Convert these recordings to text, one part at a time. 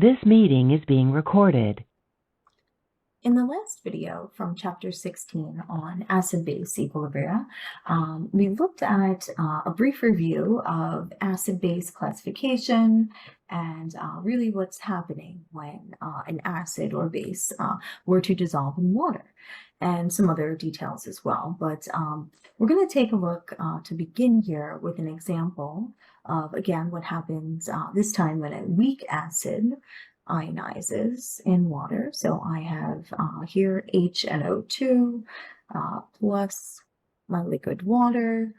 This meeting is being recorded. In the last video from chapter 16 on acid-base equilibria, we looked at a brief review of acid-base classification and really what's happening when an acid or base were to dissolve in water, and some other details as well. But we're going to take a look to begin here with an example of, again, what happens this time when a weak acid ionizes in water. So I have here HNO2 plus my liquid water.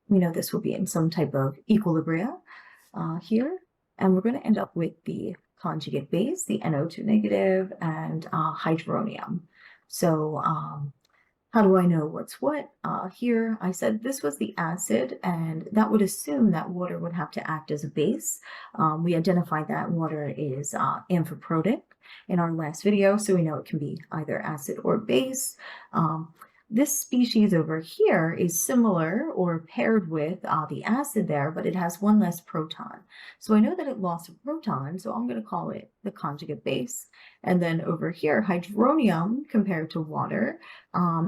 We know this will be in some type of equilibria here. And we're going to end up with the conjugate base, the NO2 negative, and hydronium. So how do I know what's what? Here I said this was the acid, and that would assume that water would have to act as a base. We identified that water is amphiprotic in our last video, so we know it can be either acid or base. This species over here is similar or paired with the acid there, but it has one less proton. So I know that it lost a proton, so I'm going to call it the conjugate base. And then over here, hydronium compared to water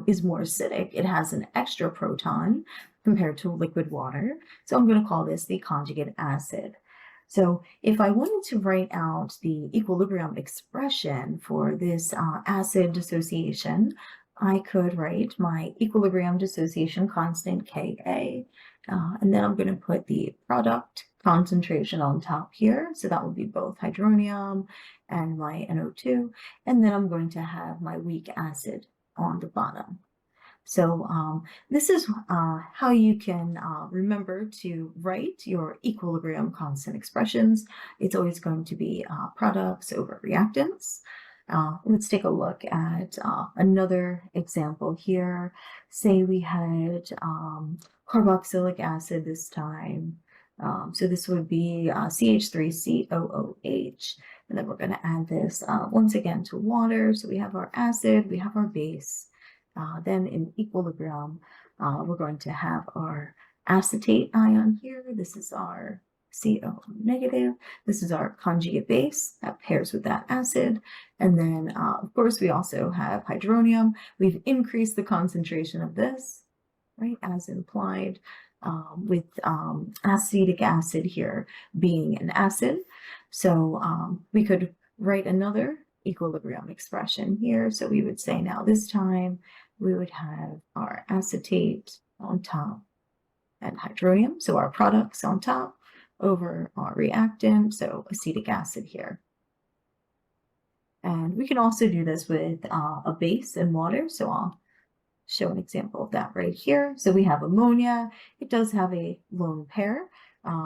is more acidic. It has an extra proton compared to liquid water. So I'm going to call this the conjugate acid. So if I wanted to write out the equilibrium expression for this acid dissociation, I could write my equilibrium dissociation constant Ka, and then I'm going to put the product concentration on top here. So that would be both hydronium and my NO2, and then I'm going to have my weak acid on the bottom. So this is how you can remember to write your equilibrium constant expressions. It's always going to be products over reactants. Let's take a look at another example here. Say we had carboxylic acid this time. So this would be CH3COOH. And then we're going to add this once again to water. So we have our acid, we have our base. Then in equilibrium, we're going to have our acetate ion here. This is our CO negative. This is our conjugate base that pairs with that acid. And then, of course, we also have hydronium. We've increased the concentration of this, right, as implied with acetic acid here being an acid. So we could write another equilibrium expression here. So we would say now this time we would have our acetate on top and hydronium, so our products on top, over our reactant, so acetic acid here. And we can also do this with a base and water, so I'll show an example of that right here. So we have ammonia. It does have a lone pair,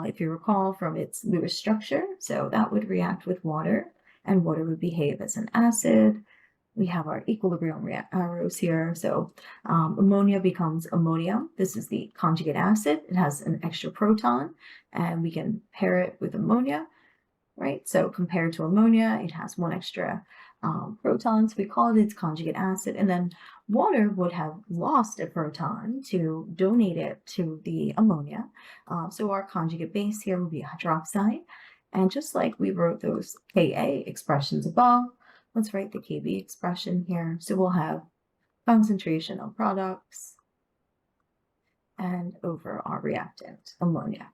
if you recall from its Lewis structure, so that would react with water, and water would behave as an acid. We have our equilibrium arrows here. So ammonia becomes ammonium. This is the conjugate acid. It has an extra proton, and we can pair it with ammonia, right? So compared to ammonia, it has one extra proton. So we call it its conjugate acid. And then water would have lost a proton to donate it to the ammonia. So our conjugate base here would be hydroxide. And just like we wrote those Ka expressions above, let's write the Kb expression here. So we'll have concentration of products and over our reactant, ammonia.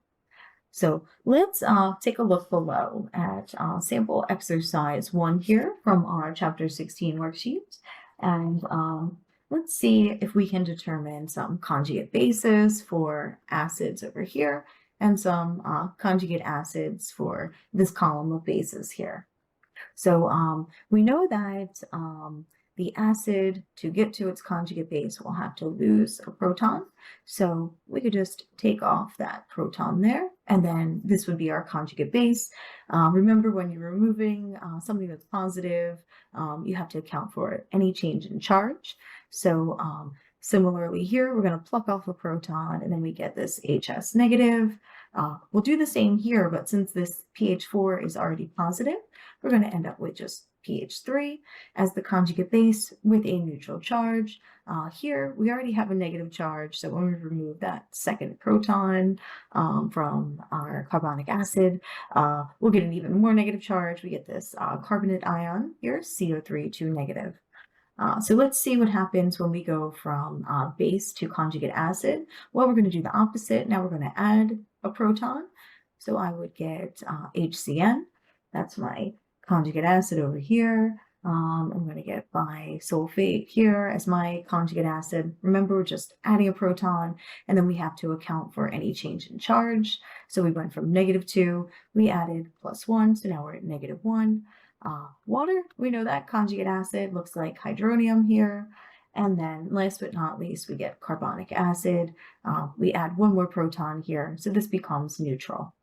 So let's take a look below at sample exercise 1 here from our chapter 16 worksheet. And let's see if we can determine some conjugate bases for acids over here and some conjugate acids for this column of bases here. So we know that the acid, to get to its conjugate base, will have to lose a proton. So we could just take off that proton there, and then this would be our conjugate base. Remember, when you're removing something that's positive, you have to account for any change in charge. So Similarly here, we're going to pluck off a proton and then we get this HS negative. We'll do the same here, but since this pH4 is already positive, we're going to end up with just pH3 as the conjugate base with a neutral charge. Here, we already have a negative charge, so when we remove that second proton from our carbonic acid, we'll get an even more negative charge. We get this carbonate ion here, CO3 2 negative. So let's see what happens when we go from base to conjugate acid. Well, we're going to do the opposite. Now we're going to add a proton. So I would get HCN. That's my conjugate acid over here. I'm going to get bisulfate here as my conjugate acid. Remember, we're just adding a proton, and then we have to account for any change in charge. So we went from -2, we added +1, so now we're at -1. Water, we know that conjugate acid looks like hydronium here. And then last but not least, we get carbonic acid. We add one more proton here, so this becomes neutral.